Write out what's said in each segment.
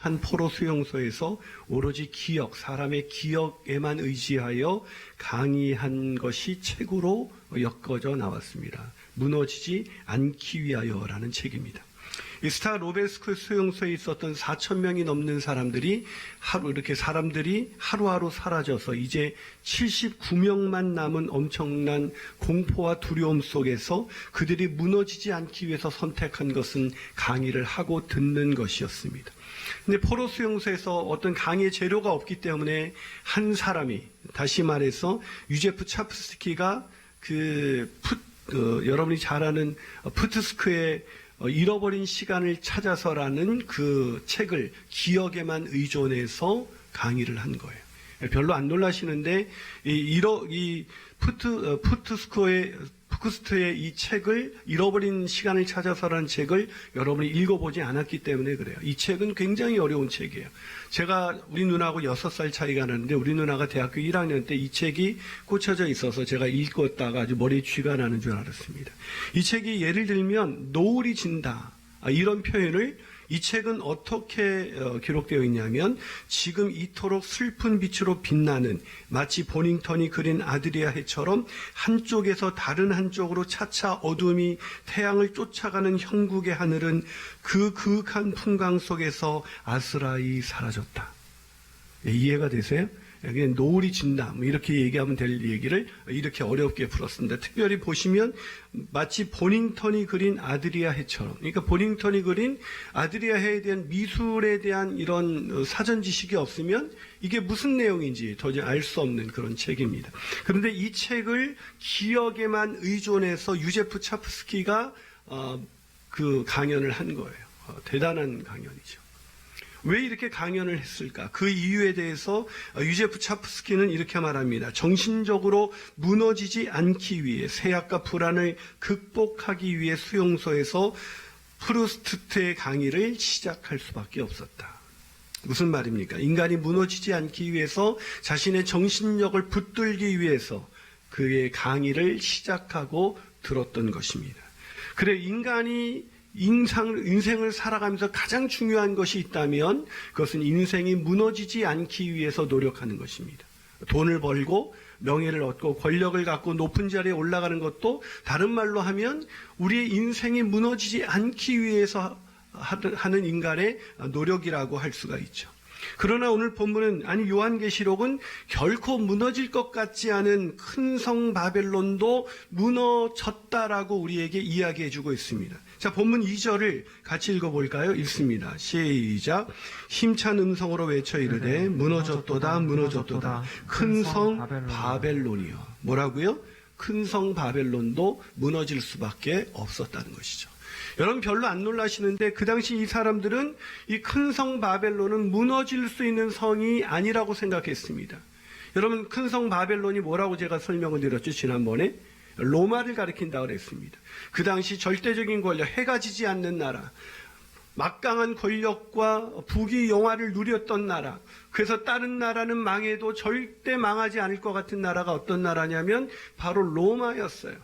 한 포로 수용소에서 오로지 기억, 사람의 기억에만 의지하여 강의한 것이 책으로 엮어져 나왔습니다. 무너지지 않기 위하여라는 책입니다. 이 스타 로베스크 수용소에 있었던 4,000명이 넘는 사람들이 하루하루 사라져서 이제 79명만 남은 엄청난 공포와 두려움 속에서 그들이 무너지지 않기 위해서 선택한 것은 강의를 하고 듣는 것이었습니다. 근데 포로 수용소에서 어떤 강의 재료가 없기 때문에 한 사람이, 다시 말해서 유제프 차프스키가 여러분이 잘 아는 푸트스크의 잃어버린 시간을 찾아서라는 그 책을 기억에만 의존해서 강의를 한 거예요. 별로 안 놀라시는데 푸크스트의 이 책을 잃어버린 시간을 찾아서라는 책을 여러분이 읽어보지 않았기 때문에 그래요. 이 책은 굉장히 어려운 책이에요. 제가 우리 누나하고 6살 차이가 나는데 우리 누나가 대학교 1학년 때 이 책이 꽂혀져 있어서 제가 읽었다가 아주 머리에 쥐가 나는 줄 알았습니다. 이 책이 예를 들면 노을이 진다 이런 표현을 이 책은 어떻게 기록되어 있냐면 지금 이토록 슬픈 빛으로 빛나는 마치 보닝턴이 그린 아드리아 해처럼 한쪽에서 다른 한쪽으로 차차 어둠이 태양을 쫓아가는 형국의 하늘은 그 그윽한 풍광 속에서 아스라이 사라졌다. 이해가 되세요? 그냥 노을이 진다 이렇게 얘기하면 될 얘기를 이렇게 어렵게 풀었습니다. 특별히 보시면 마치 보닝턴이 그린 아드리아 해처럼, 그러니까 보닝턴이 그린 아드리아 해에 대한 미술에 대한 이런 사전 지식이 없으면 이게 무슨 내용인지 도저히 알 수 없는 그런 책입니다. 그런데 이 책을 기억에만 의존해서 유제프 차프스키가 그 강연을 한 거예요. 대단한 강연이죠. 왜 이렇게 강연을 했을까? 그 이유에 대해서 유제프 차프스키는 이렇게 말합니다. 정신적으로 무너지지 않기 위해, 세약과 불안을 극복하기 위해 수용소에서 프루스트의 강의를 시작할 수밖에 없었다. 무슨 말입니까? 인간이 무너지지 않기 위해서 자신의 정신력을 붙들기 위해서 그의 강의를 시작하고 들었던 것입니다. 그래, 인간이 인생을 살아가면서 가장 중요한 것이 있다면 그것은 인생이 무너지지 않기 위해서 노력하는 것입니다. 돈을 벌고 명예를 얻고 권력을 갖고 높은 자리에 올라가는 것도 다른 말로 하면 우리의 인생이 무너지지 않기 위해서 하는 인간의 노력이라고 할 수가 있죠. 그러나 오늘 본문은, 아니 요한계시록은 결코 무너질 것 같지 않은 큰 성 바벨론도 무너졌다라고 우리에게 이야기해주고 있습니다. 자, 본문 2절을 같이 읽어볼까요? 읽습니다. 시작. 힘찬 음성으로 외쳐 이르되 무너졌도다 무너졌도다 큰 성 바벨론이여. 뭐라고요? 큰 성 바벨론도 무너질 수밖에 없었다는 것이죠. 여러분 별로 안 놀라시는데 그 당시 이 사람들은 이 큰 성 바벨론은 무너질 수 있는 성이 아니라고 생각했습니다. 여러분 큰 성 바벨론이 뭐라고 제가 설명을 드렸죠 지난번에? 로마를 가리킨다고 그랬습니다. 그 당시 절대적인 권력, 해가 지지 않는 나라, 막강한 권력과 부귀 영화를 누렸던 나라, 그래서 다른 나라는 망해도 절대 망하지 않을 것 같은 나라가 어떤 나라냐면 바로 로마였어요.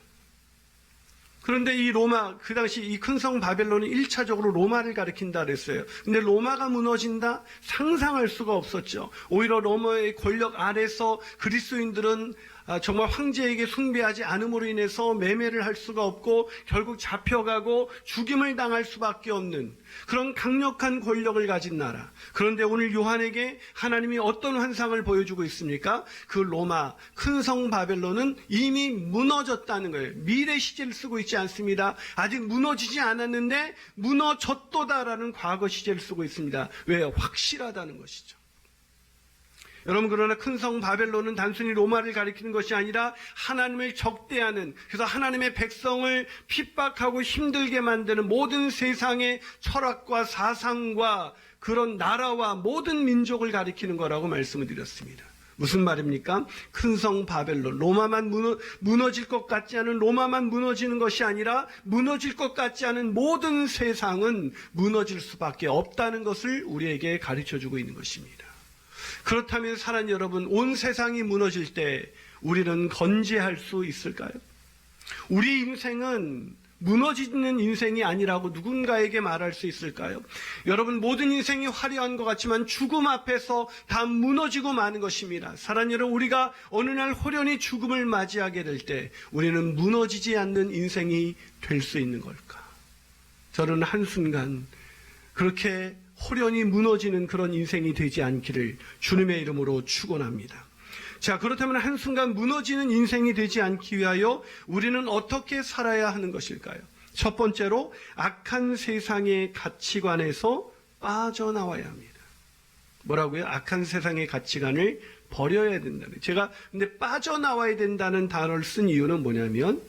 그런데 이 로마, 그 당시 이 큰 성 바벨론은 1차적으로 로마를 가리킨다 그랬어요. 근데 로마가 무너진다? 상상할 수가 없었죠. 오히려 로마의 권력 아래서 그리스도인들은 정말 황제에게 숭배하지 않음으로 인해서 매매를 할 수가 없고 결국 잡혀가고 죽임을 당할 수밖에 없는 그런 강력한 권력을 가진 나라. 그런데 오늘 요한에게 하나님이 어떤 환상을 보여주고 있습니까? 그 로마, 큰 성 바벨론은 이미 무너졌다는 거예요. 미래 시제를 쓰고 있지 않습니다. 아직 무너지지 않았는데 무너졌도다라는 과거 시제를 쓰고 있습니다. 왜요? 확실하다는 것이죠. 여러분, 그러나 큰 성 바벨론은 단순히 로마를 가리키는 것이 아니라 하나님을 적대하는, 그래서 하나님의 백성을 핍박하고 힘들게 만드는 모든 세상의 철학과 사상과 그런 나라와 모든 민족을 가리키는 거라고 말씀을 드렸습니다. 무슨 말입니까? 큰 성 바벨론, 로마만 무너질 것 같지 않은 로마만 무너지는 것이 아니라 무너질 것 같지 않은 모든 세상은 무너질 수밖에 없다는 것을 우리에게 가르쳐주고 있는 것입니다. 그렇다면 사랑 여러분, 온 세상이 무너질 때 우리는 건재할 수 있을까요? 우리 인생은 무너지는 인생이 아니라고 누군가에게 말할 수 있을까요? 여러분, 모든 인생이 화려한 것 같지만 죽음 앞에서 다 무너지고 마는 것입니다. 사랑하는 여러분, 우리가 어느 날 호련히 죽음을 맞이하게 될 때 우리는 무너지지 않는 인생이 될 수 있는 걸까? 저는 한순간 그렇게 호련히 무너지는 그런 인생이 되지 않기를 주님의 이름으로 축원합니다. 자, 그렇다면 한순간 무너지는 인생이 되지 않기 위하여 우리는 어떻게 살아야 하는 것일까요? 첫 번째로 악한 세상의 가치관에서 빠져나와야 합니다. 뭐라고요? 악한 세상의 가치관을 버려야 된다는. 제가 근데 빠져나와야 된다는 단어를 쓴 이유는 뭐냐면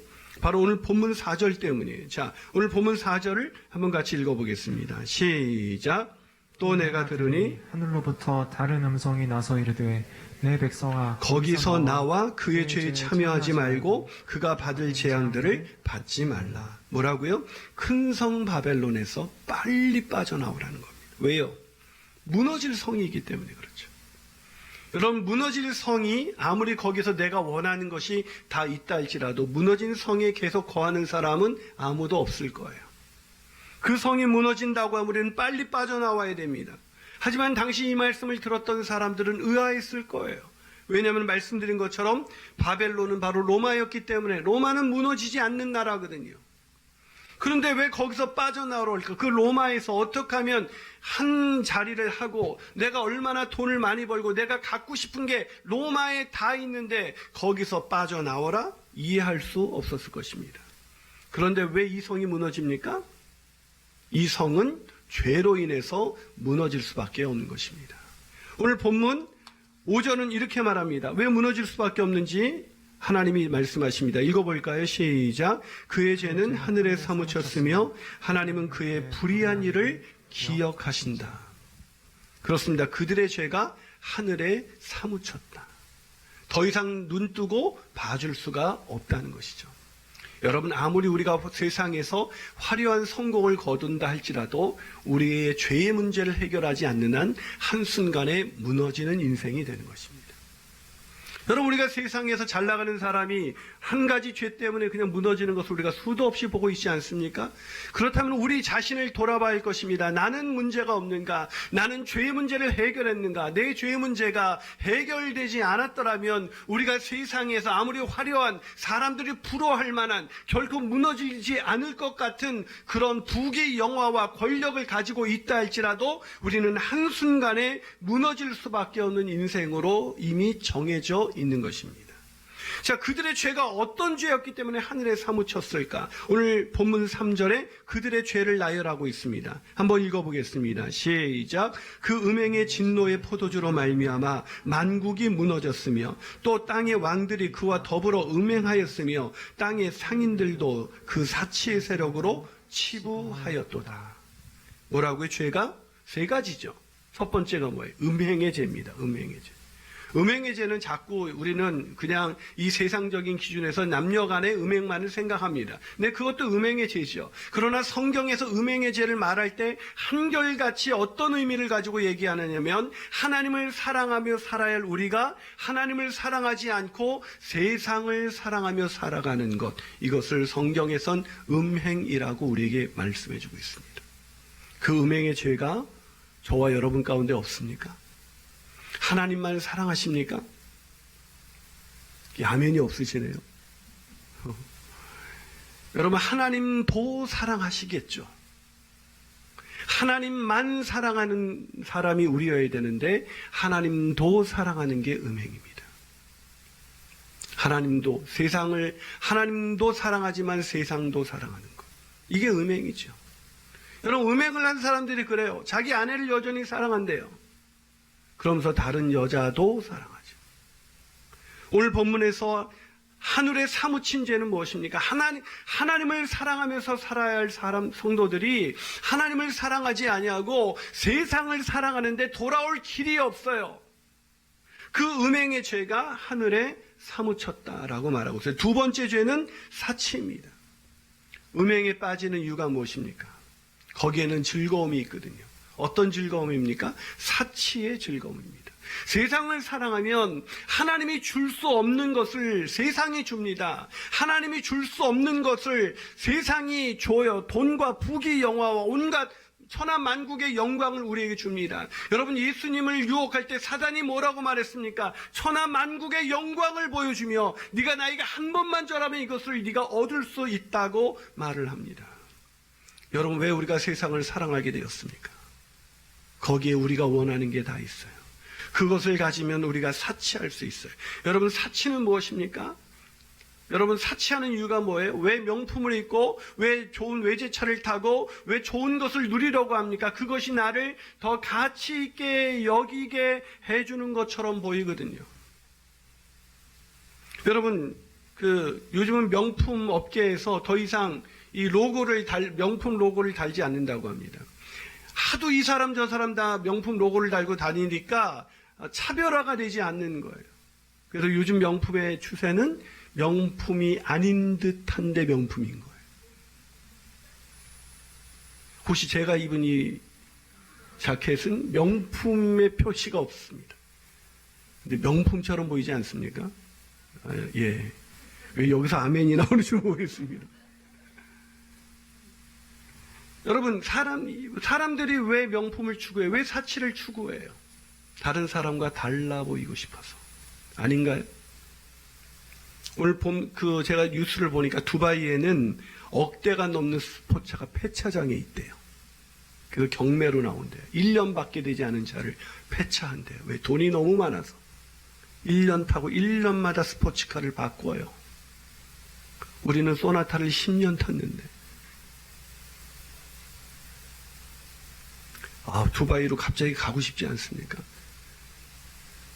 바로 오늘 본문 4절 때문이에요. 자, 오늘 본문 4절을 한번 같이 읽어보겠습니다. 시작. 또 내가 들으니 하늘로부터 다른 음성이 나서 이르되 내 백성아 거기서 나와 그의 죄에 참여하지 말고 그가 받을 재앙들을 받지 말라. 뭐라고요? 큰 성 바벨론에서 빨리 빠져나오라는 겁니다. 왜요? 무너질 성이기 때문에 그렇죠. 여러분, 무너질 성이 아무리 거기서 내가 원하는 것이 다 있다 할지라도 무너진 성에 계속 거하는 사람은 아무도 없을 거예요. 그 성이 무너진다고 하면 우리는 빨리 빠져나와야 됩니다. 하지만 당시 이 말씀을 들었던 사람들은 의아했을 거예요. 왜냐하면 말씀드린 것처럼 바벨론은 바로 로마였기 때문에 로마는 무너지지 않는 나라거든요. 그런데 왜 거기서 빠져나올까? 그 로마에서 어떻게 하면 한 자리를 하고 내가 얼마나 돈을 많이 벌고 내가 갖고 싶은 게 로마에 다 있는데 거기서 빠져나오라? 이해할 수 없었을 것입니다. 그런데 왜 이 성이 무너집니까? 이 성은 죄로 인해서 무너질 수밖에 없는 것입니다. 오늘 본문 5절은 이렇게 말합니다. 왜 무너질 수밖에 없는지 하나님이 말씀하십니다. 읽어볼까요? 시작. 그의 죄는 하늘에 사무쳤으며 하나님은 그의 불의한 일을 기억하신다. 그렇습니다. 그들의 죄가 하늘에 사무쳤다. 더 이상 눈 뜨고 봐줄 수가 없다는 것이죠. 여러분, 아무리 우리가 세상에서 화려한 성공을 거둔다 할지라도 우리의 죄의 문제를 해결하지 않는 한 한순간에 무너지는 인생이 되는 것입니다. 여러분, 우리가 세상에서 잘 나가는 사람이 한 가지 죄 때문에 그냥 무너지는 것을 우리가 수도 없이 보고 있지 않습니까? 그렇다면 우리 자신을 돌아봐야 할 것입니다. 나는 문제가 없는가? 나는 죄의 문제를 해결했는가? 내 죄의 문제가 해결되지 않았더라면 우리가 세상에서 아무리 화려한 사람들이 부러워할 만한 결코 무너지지 않을 것 같은 그런 부귀 영화와 권력을 가지고 있다 할지라도 우리는 한순간에 무너질 수밖에 없는 인생으로 이미 정해져 있는 것입니다. 자, 그들의 죄가 어떤 죄였기 때문에 하늘에 사무쳤을까? 오늘 본문 3절에 그들의 죄를 나열하고 있습니다. 한번 읽어보겠습니다. 시작. 그 음행의 진노의 포도주로 말미암아 만국이 무너졌으며 또 땅의 왕들이 그와 더불어 음행하였으며 땅의 상인들도 그 사치의 세력으로 치부하였도다. 뭐라고요? 죄가 세 가지죠. 첫 번째가 뭐예요? 음행의 죄입니다. 음행의 죄. 음행의 죄는 자꾸 우리는 그냥 이 세상적인 기준에서 남녀 간의 음행만을 생각합니다. 근데 그것도 음행의 죄죠. 그러나 성경에서 음행의 죄를 말할 때 한결같이 어떤 의미를 가지고 얘기하느냐면 하나님을 사랑하며 살아야 할 우리가 하나님을 사랑하지 않고 세상을 사랑하며 살아가는 것, 이것을 성경에선 음행이라고 우리에게 말씀해주고 있습니다. 그 음행의 죄가 저와 여러분 가운데 없습니까? 하나님만 사랑하십니까? 아멘이 없으시네요. 여러분, 하나님도 사랑하시겠죠. 하나님만 사랑하는 사람이 우리여야 되는데 하나님도 사랑하는 게 음행입니다. 하나님도 세상을 하나님도 사랑하지만 세상도 사랑하는 것, 이게 음행이죠. 여러분, 음행을 한 사람들이 그래요. 자기 아내를 여전히 사랑한대요. 그러면서 다른 여자도 사랑하죠. 오늘 본문에서 하늘에 사무친 죄는 무엇입니까? 하나님을 사랑하면서 살아야 할 성도들이 하나님을 사랑하지 아니하고 세상을 사랑하는데 돌아올 길이 없어요. 그 음행의 죄가 하늘에 사무쳤다라고 말하고 있어요. 두 번째 죄는 사치입니다. 음행에 빠지는 이유가 무엇입니까? 거기에는 즐거움이 있거든요. 어떤 즐거움입니까? 사치의 즐거움입니다. 세상을 사랑하면 하나님이 줄 수 없는 것을 세상이 줍니다. 하나님이 줄 수 없는 것을 세상이 줘요. 돈과 부귀 영화와 온갖 천하 만국의 영광을 우리에게 줍니다. 여러분, 예수님을 유혹할 때 사단이 뭐라고 말했습니까? 천하 만국의 영광을 보여주며 네가 나에게 한 번만 절하면 이것을 네가 얻을 수 있다고 말을 합니다. 여러분, 왜 우리가 세상을 사랑하게 되었습니까? 거기에 우리가 원하는 게 다 있어요. 그것을 가지면 우리가 사치할 수 있어요. 여러분, 사치는 무엇입니까? 여러분, 사치하는 이유가 뭐예요? 왜 명품을 입고, 왜 좋은 외제차를 타고, 왜 좋은 것을 누리려고 합니까? 그것이 나를 더 가치 있게 여기게 해주는 것처럼 보이거든요. 여러분, 요즘은 명품 업계에서 더 이상 이 명품 로고를 달지 않는다고 합니다. 하도 이 사람 저 사람 다 명품 로고를 달고 다니니까 차별화가 되지 않는 거예요. 그래서 요즘 명품의 추세는 명품이 아닌 듯한데 명품인 거예요. 혹시 제가 입은 이 자켓은 명품의 표시가 없습니다. 근데 명품처럼 보이지 않습니까? 예. 왜 여기서 아멘이 나오는지 모르겠습니다. 여러분, 사람들이 왜 명품을 추구해요? 왜 사치를 추구해요? 다른 사람과 달라 보이고 싶어서. 아닌가요? 오늘 제가 뉴스를 보니까 두바이에는 억대가 넘는 스포츠차가 폐차장에 있대요. 그래서 경매로 나온대요. 1년밖에 되지 않은 차를 폐차한대요. 왜? 돈이 너무 많아서. 1년 타고 1년마다 스포츠카를 바꿔요. 우리는 소나타를 10년 탔는데. 두바이로 갑자기 가고 싶지 않습니까?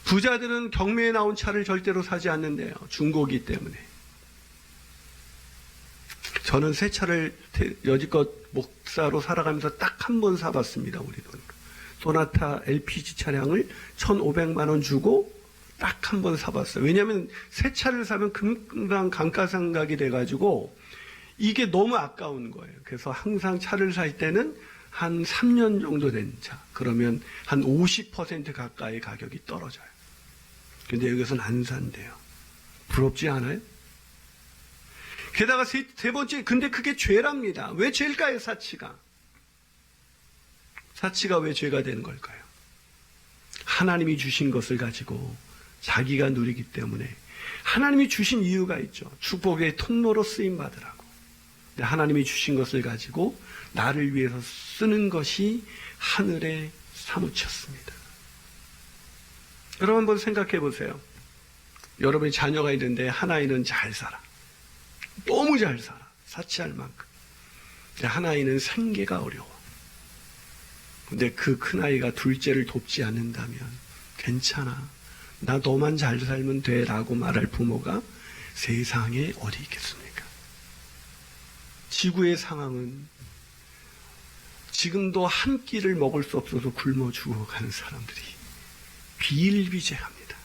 부자들은 경매에 나온 차를 절대로 사지 않는데요. 중고기 때문에. 저는 새 차를 여지껏 목사로 살아가면서 딱 한 번 사봤습니다. 우리 돈으로. 소나타 LPG 차량을 1,500만 원 주고 딱 한 번 사봤어요. 왜냐하면 새 차를 사면 금방 감가상각이 돼가지고 이게 너무 아까운 거예요. 그래서 항상 차를 살 때는 한 3년 정도 된 차. 그러면 한 50% 가까이 가격이 떨어져요. 근데 여기서는 안 산대요. 부럽지 않아요? 게다가 세 번째, 근데 그게 죄랍니다. 왜 죄일까요, 사치가? 사치가 왜 죄가 되는 걸까요? 하나님이 주신 것을 가지고 자기가 누리기 때문에 하나님이 주신 이유가 있죠. 축복의 통로로 쓰임 받으라고. 근데 하나님이 주신 것을 가지고 나를 위해서 쓰는 것이 하늘에 사무쳤습니다. 여러분 한번 생각해 보세요. 여러분의 자녀가 있는데 한 아이는 잘 살아. 너무 잘 살아. 사치할 만큼. 근데 한 아이는 생계가 어려워. 근데 그 큰아이가 둘째를 돕지 않는다면 괜찮아. 나 너만 잘 살면 돼 라고 말할 부모가 세상에 어디 있겠습니까? 지구의 상황은 지금도 한 끼를 먹을 수 없어서 굶어 죽어가는 사람들이 비일비재합니다.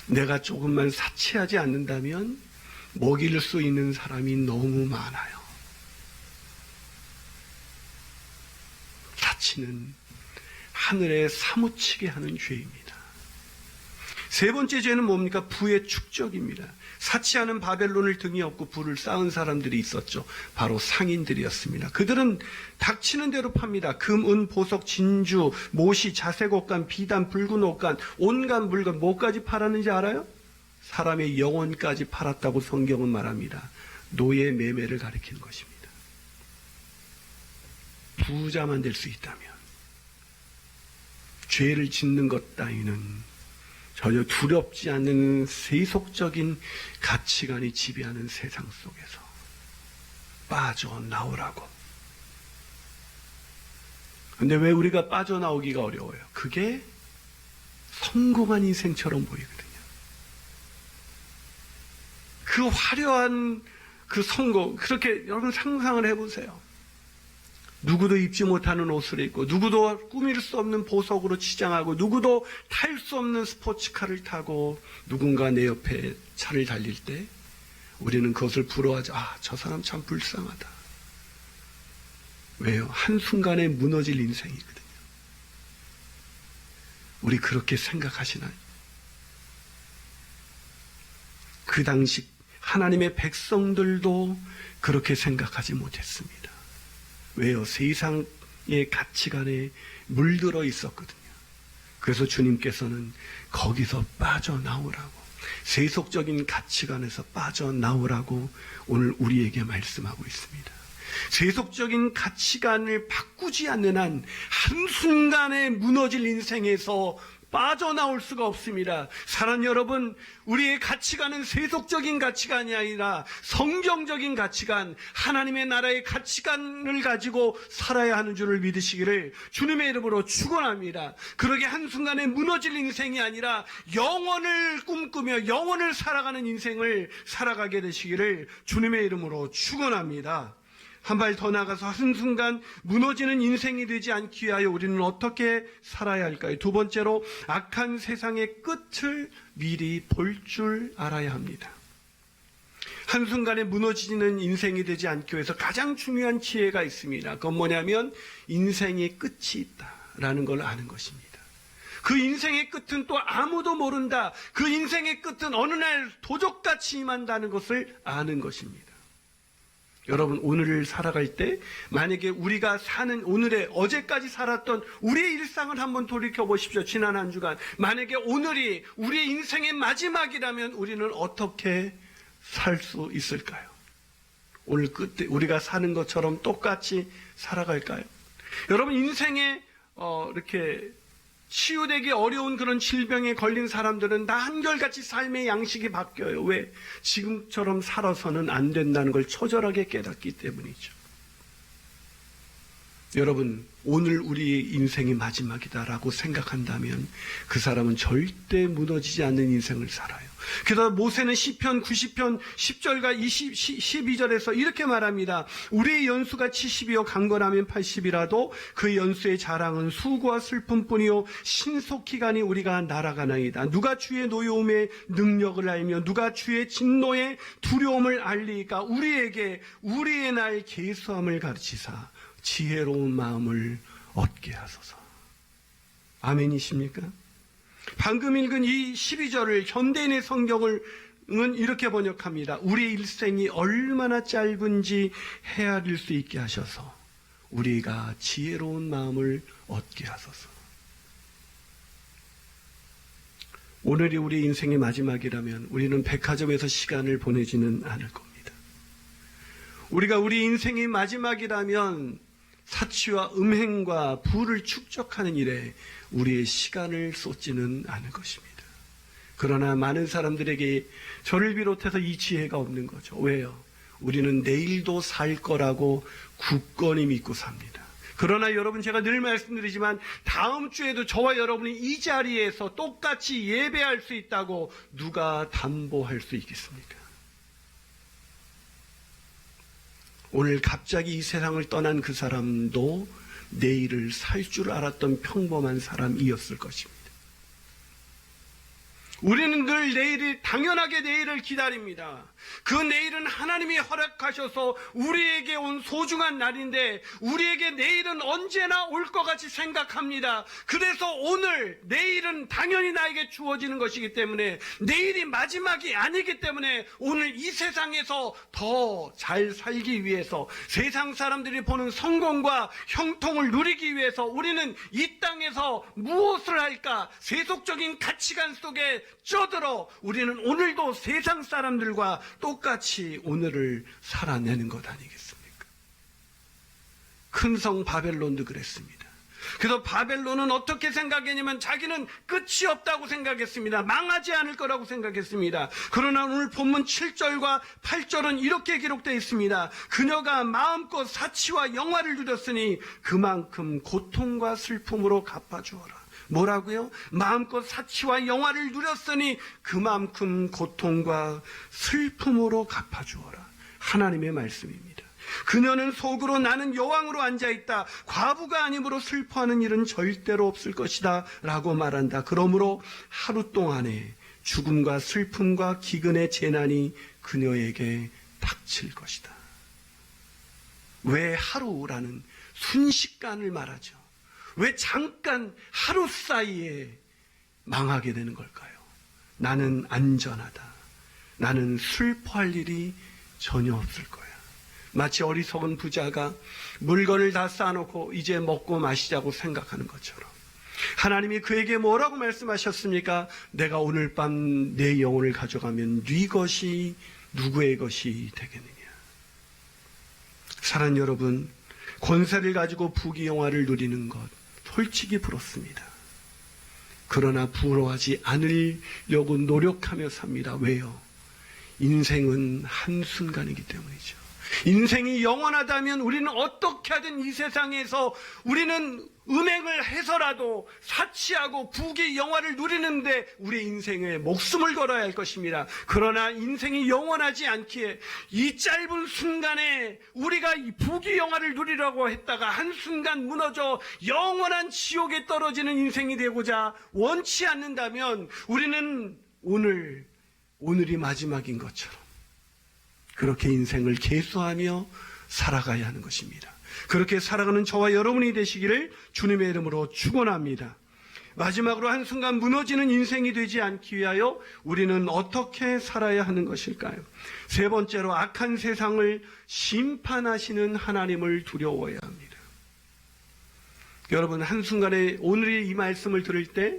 내가 조금만 사치하지 않는다면 먹일 수 있는 사람이 너무 많아요. 사치는 하늘에 사무치게 하는 죄입니다. 세 번째 죄는 뭡니까? 부의 축적입니다. 사치하는 바벨론을 등에 업고 부를 쌓은 사람들이 있었죠. 바로 상인들이었습니다. 그들은 닥치는 대로 팝니다. 금, 은, 보석, 진주, 모시, 자색 옷간, 비단, 붉은 옷간, 온갖 물건 뭐까지 팔았는지 알아요? 사람의 영혼까지 팔았다고 성경은 말합니다. 노예 매매를 가리키는 것입니다. 부자만 될 수 있다면 죄를 짓는 것 따위는 전혀 두렵지 않는 세속적인 가치관이 지배하는 세상 속에서 빠져나오라고. 근데 왜 우리가 빠져나오기가 어려워요? 그게 성공한 인생처럼 보이거든요. 그 화려한 그 성공, 그렇게 여러분 상상을 해보세요. 누구도 입지 못하는 옷을 입고 누구도 꾸밀 수 없는 보석으로 치장하고 누구도 탈 수 없는 스포츠카를 타고 누군가 내 옆에 차를 달릴 때 우리는 그것을 부러워하죠. 저 사람 참 불쌍하다. 왜요? 한순간에 무너질 인생이거든요. 우리 그렇게 생각하시나요? 그 당시 하나님의 백성들도 그렇게 생각하지 못했습니다. 왜요? 세상의 가치관에 물들어 있었거든요. 그래서 주님께서는 거기서 빠져나오라고, 세속적인 가치관에서 빠져나오라고 오늘 우리에게 말씀하고 있습니다. 세속적인 가치관을 바꾸지 않는 한 한순간에 무너질 인생에서 빠져나올 수가 없습니다. 사랑하는 여러분, 우리의 가치관은 세속적인 가치관이 아니라 성경적인 가치관, 하나님의 나라의 가치관을 가지고 살아야 하는 줄을 믿으시기를 주님의 이름으로 축원합니다. 그러게 한순간에 무너질 인생이 아니라 영원을 꿈꾸며 영원을 살아가는 인생을 살아가게 되시기를 주님의 이름으로 축원합니다. 한 발 더 나가서 한순간 무너지는 인생이 되지 않기 위하여 우리는 어떻게 살아야 할까요? 두 번째로, 악한 세상의 끝을 미리 볼 줄 알아야 합니다. 한순간에 무너지는 인생이 되지 않기 위해서 가장 중요한 지혜가 있습니다. 그건 뭐냐면 인생의 끝이 있다라는 걸 아는 것입니다. 그 인생의 끝은 또 아무도 모른다. 그 인생의 끝은 어느 날 도적같이 임한다는 것을 아는 것입니다. 여러분, 오늘을 살아갈 때 만약에 우리가 사는 오늘의 어제까지 살았던 우리의 일상을 한번 돌이켜 보십시오. 지난 한 주간 만약에 오늘이 우리의 인생의 마지막이라면 우리는 어떻게 살 수 있을까요? 오늘 끝에 우리가 사는 것처럼 똑같이 살아갈까요? 여러분, 인생에 이렇게 치유되기 어려운 그런 질병에 걸린 사람들은 다 한결같이 삶의 양식이 바뀌어요. 왜? 지금처럼 살아서는 안 된다는 걸 처절하게 깨닫기 때문이죠. 여러분, 오늘 우리의 인생이 마지막이다라고 생각한다면 그 사람은 절대 무너지지 않는 인생을 살아요. 그래서 모세는 시편 90편 10절과 12절에서 이렇게 말합니다. 우리의 연수가 70이요 강건하면 80이라도 그 연수의 자랑은 수고와 슬픔뿐이요 신속히가니 우리가 날아가나이다. 누가 주의 노여움의 능력을 알며 누가 주의 진노의 두려움을 알리까? 우리에게 우리의 날 계수함을 가르치사 지혜로운 마음을 얻게 하소서. 아멘이십니까? 방금 읽은 이 12절을 현대인의 성경은 이렇게 번역합니다. 우리의 일생이 얼마나 짧은지 헤아릴 수 있게 하셔서 우리가 지혜로운 마음을 얻게 하소서. 오늘이 우리 인생의 마지막이라면 우리는 백화점에서 시간을 보내지는 않을 겁니다. 우리가 우리 인생의 마지막이라면 사치와 음행과 부를 축적하는 일에 우리의 시간을 쏟지는 않을 것입니다. 그러나 많은 사람들에게 저를 비롯해서 이 지혜가 없는 거죠. 왜요? 우리는 내일도 살 거라고 굳건히 믿고 삽니다. 그러나 여러분, 제가 늘 말씀드리지만 다음 주에도 저와 여러분이 이 자리에서 똑같이 예배할 수 있다고 누가 담보할 수 있겠습니까? 오늘 갑자기 이 세상을 떠난 그 사람도 내일을 살 줄 알았던 평범한 사람이었을 것입니다. 우리는 늘 내일이 당연하게 내일을 기다립니다. 그 내일은 하나님이 허락하셔서 우리에게 온 소중한 날인데 우리에게 내일은 언제나 올 것 같이 생각합니다. 그래서 오늘, 내일은 당연히 나에게 주어지는 것이기 때문에, 내일이 마지막이 아니기 때문에 오늘 이 세상에서 더 잘 살기 위해서, 세상 사람들이 보는 성공과 형통을 누리기 위해서 우리는 이 땅에서 무엇을 할까? 세속적인 가치관 속에 쪄들어 우리는 오늘도 세상 사람들과 똑같이 오늘을 살아내는 것 아니겠습니까? 큰 성 바벨론도 그랬습니다. 그래서 바벨론은 어떻게 생각했냐면 자기는 끝이 없다고 생각했습니다. 망하지 않을 거라고 생각했습니다. 그러나 오늘 본문 7절과 8절은 이렇게 기록되어 있습니다. 그녀가 마음껏 사치와 영화를 누렸으니 그만큼 고통과 슬픔으로 갚아주어라. 뭐라고요? 마음껏 사치와 영화를 누렸으니 그만큼 고통과 슬픔으로 갚아주어라. 하나님의 말씀입니다. 그녀는 속으로 나는 여왕으로 앉아있다. 과부가 아님으로 슬퍼하는 일은 절대로 없을 것이다 라고 말한다. 그러므로 하루 동안에 죽음과 슬픔과 기근의 재난이 그녀에게 닥칠 것이다. 왜 하루라는 순식간을 말하죠? 왜 잠깐 하루 사이에 망하게 되는 걸까요? 나는 안전하다. 나는 슬퍼할 일이 전혀 없을 거야. 마치 어리석은 부자가 물건을 다 쌓아놓고 이제 먹고 마시자고 생각하는 것처럼 하나님이 그에게 뭐라고 말씀하셨습니까? 내가 오늘 밤 내 영혼을 가져가면 네 것이 누구의 것이 되겠느냐. 사랑하는 여러분, 권세를 가지고 부귀영화를 누리는 것 솔직히 부럽습니다. 그러나 부러워하지 않으려고 노력하며 삽니다. 왜요? 인생은 한순간이기 때문이죠. 인생이 영원하다면 우리는 어떻게 하든 이 세상에서 우리는 음행을 해서라도 사치하고 부귀 영화를 누리는데 우리 인생에 목숨을 걸어야 할 것입니다. 그러나 인생이 영원하지 않기에 이 짧은 순간에 우리가 이 부귀 영화를 누리려고 했다가 한순간 무너져 영원한 지옥에 떨어지는 인생이 되고자 원치 않는다면 우리는 오늘이 마지막인 것처럼 그렇게 인생을 계수하며 살아가야 하는 것입니다. 그렇게 살아가는 저와 여러분이 되시기를 주님의 이름으로 축원합니다. 마지막으로 한순간 무너지는 인생이 되지 않기 위하여 우리는 어떻게 살아야 하는 것일까요? 세 번째로 악한 세상을 심판하시는 하나님을 두려워해야 합니다. 여러분, 한순간에 오늘 이 말씀을 들을 때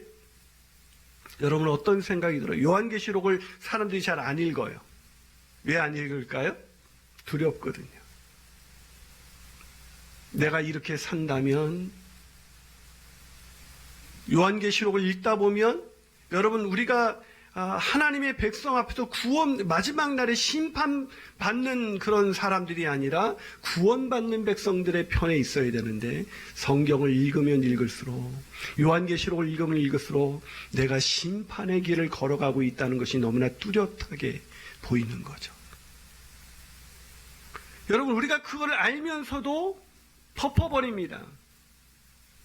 여러분은 어떤 생각이 들어요? 요한계시록을 사람들이 잘 안 읽어요. 왜 안 읽을까요? 두렵거든요. 내가 이렇게 산다면 요한계시록을 읽다 보면 여러분 우리가 하나님의 백성 앞에서 마지막 날에 심판받는 그런 사람들이 아니라 구원받는 백성들의 편에 있어야 되는데 성경을 읽으면 읽을수록 요한계시록을 읽으면 읽을수록 내가 심판의 길을 걸어가고 있다는 것이 너무나 뚜렷하게 보이는 거죠. 여러분 우리가 그걸 알면서도 덮어버립니다.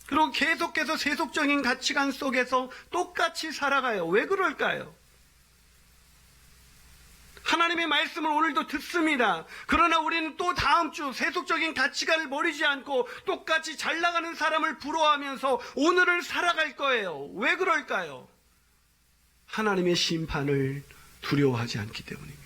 그리고 계속해서 세속적인 가치관 속에서 똑같이 살아가요. 왜 그럴까요? 하나님의 말씀을 오늘도 듣습니다. 그러나 우리는 또 다음 주 세속적인 가치관을 버리지 않고 똑같이 잘 나가는 사람을 부러워하면서 오늘을 살아갈 거예요. 왜 그럴까요? 하나님의 심판을 두려워하지 않기 때문입니다.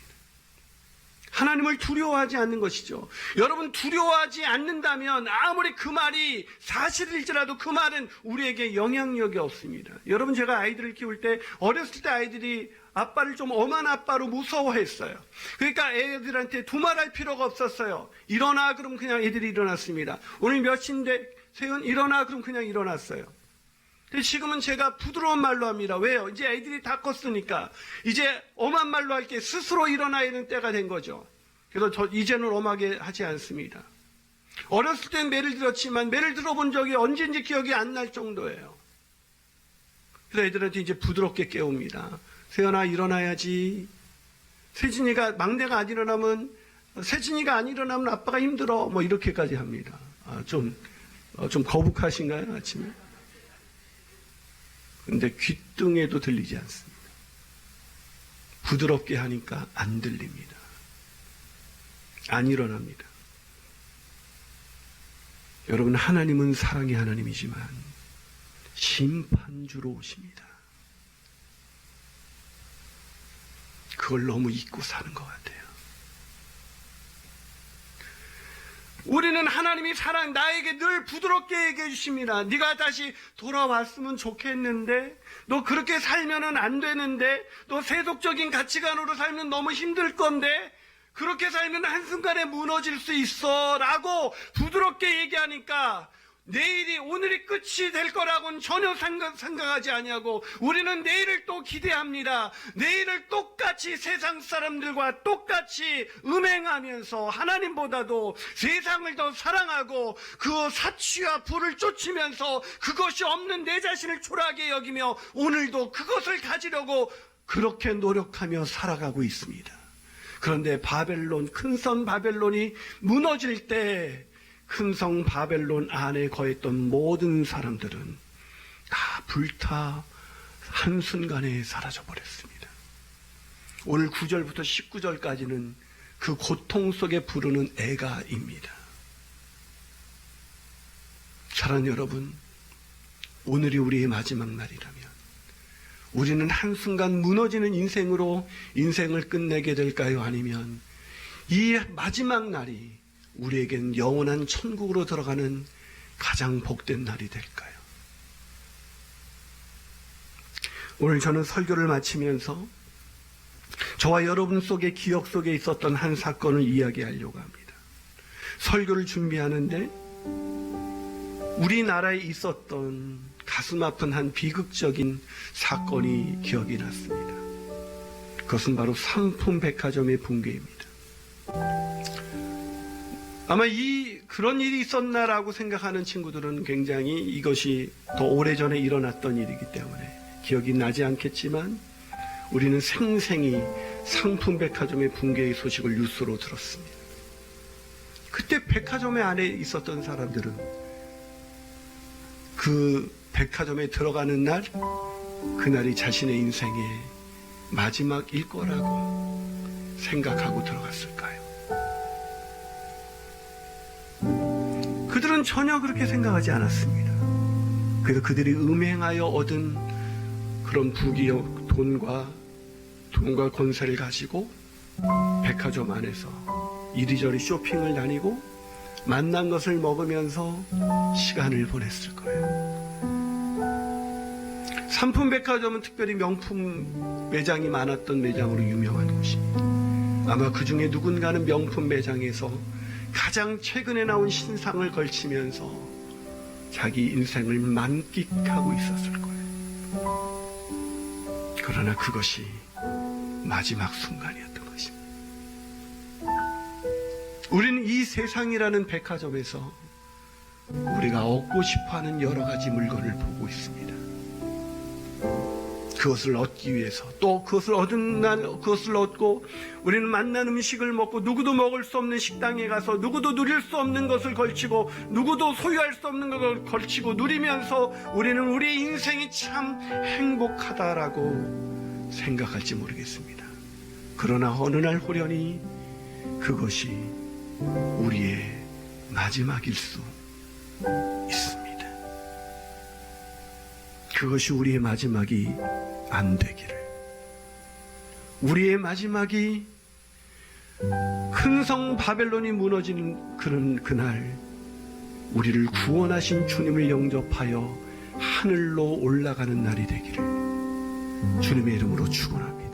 하나님을 두려워하지 않는 것이죠. 여러분 두려워하지 않는다면 아무리 그 말이 사실일지라도 그 말은 우리에게 영향력이 없습니다. 여러분 제가 아이들을 키울 때 어렸을 때 아이들이 아빠를 좀 엄한 아빠로 무서워했어요. 그러니까 애들한테 두말할 필요가 없었어요. 일어나 그럼 그냥 애들이 일어났습니다. 오늘 몇 시인데 세연 일어나 그럼 그냥 일어났어요. 근데 지금은 제가 부드러운 말로 합니다. 왜요? 이제 애들이 다 컸으니까 이제 엄한 말로 할 게 스스로 일어나야 하는 때가 된 거죠. 그래서 이제는 엄하게 하지 않습니다. 어렸을 땐 매를 들었지만 매를 들어본 적이 언제인지 기억이 안 날 정도예요. 그래서 애들한테 이제 부드럽게 깨웁니다. 세연아 일어나야지. 세진이가 막내가 안 일어나면 세진이가 안 일어나면 아빠가 힘들어. 뭐 이렇게까지 합니다. 좀 거북하신가요 아침에? 근데 귓등에도 들리지 않습니다. 부드럽게 하니까 안 들립니다. 안 일어납니다. 여러분 하나님은 사랑의 하나님이지만 심판주로 오십니다. 그걸 너무 잊고 사는 것 같아요. 우리는 하나님이 나에게 늘 부드럽게 얘기해 주십니다. 네가 다시 돌아왔으면 좋겠는데 너 그렇게 살면은 안 되는데 너 세속적인 가치관으로 살면 너무 힘들 건데 그렇게 살면 한순간에 무너질 수 있어 라고 부드럽게 얘기하니까 오늘이 끝이 될 거라고는 전혀 생각하지 아니하고 우리는 내일을 또 기대합니다. 내일을 똑같이 세상 사람들과 똑같이 음행하면서 하나님보다도 세상을 더 사랑하고 그 사치와 부를 쫓으면서 그것이 없는 내 자신을 초라하게 여기며 오늘도 그것을 가지려고 그렇게 노력하며 살아가고 있습니다. 그런데 큰 성 바벨론이 무너질 때 큰 성 바벨론 안에 거했던 모든 사람들은 다 불타 한순간에 사라져버렸습니다. 오늘 9절부터 19절까지는 그 고통 속에 부르는 애가입니다. 사랑하는 여러분, 오늘이 우리의 마지막 날이라면 우리는 한순간 무너지는 인생으로 인생을 끝내게 될까요? 아니면 이 마지막 날이 우리에겐 영원한 천국으로 들어가는 가장 복된 날이 될까요? 오늘 저는 설교를 마치면서 저와 여러분 속의 기억 속에 있었던 한 사건을 이야기하려고 합니다. 설교를 준비하는데 우리나라에 있었던 가슴 아픈 한 비극적인 사건이 기억이 났습니다. 그것은 바로 상품백화점의 붕괴입니다. 아마 그런 일이 있었나라고 생각하는 친구들은 굉장히 이것이 더 오래전에 일어났던 일이기 때문에 기억이 나지 않겠지만 우리는 생생히 상품백화점의 붕괴의 소식을 뉴스로 들었습니다. 그때 백화점의 안에 있었던 사람들은 그 백화점에 들어가는 날, 그날이 자신의 인생의 마지막일 거라고 생각하고 들어갔을까요? 그들은 전혀 그렇게 생각하지 않았습니다. 그래서 그들이 음행하여 얻은 그런 부귀역, 돈과 권세를 가지고 백화점 안에서 이리저리 쇼핑을 다니고 만난 것을 먹으면서 시간을 보냈을 거예요. 상품백화점은 특별히 명품 매장이 많았던 매장으로 유명한 곳입니다. 아마 그 중에 누군가는 명품 매장에서 가장 최근에 나온 신상을 걸치면서 자기 인생을 만끽하고 있었을 거예요. 그러나 그것이 마지막 순간이었던 것입니다. 우리는 이 세상이라는 백화점에서 우리가 얻고 싶어하는 여러 가지 물건을 보고 있습니다. 그것을 얻기 위해서 또 그것을 얻은 날 그것을 얻고 우리는 맛난 음식을 먹고 누구도 먹을 수 없는 식당에 가서 누구도 누릴 수 없는 것을 걸치고 누구도 소유할 수 없는 것을 걸치고 누리면서 우리는 우리의 인생이 참 행복하다라고 생각할지 모르겠습니다. 그러나 어느 날 호련히 그것이 우리의 마지막일 수 있습니다. 그것이 우리의 마지막이 안 되기를, 우리의 마지막이 큰 성 바벨론이 무너지는 그날 우리를 구원하신 주님을 영접하여 하늘로 올라가는 날이 되기를 주님의 이름으로 축원합니다.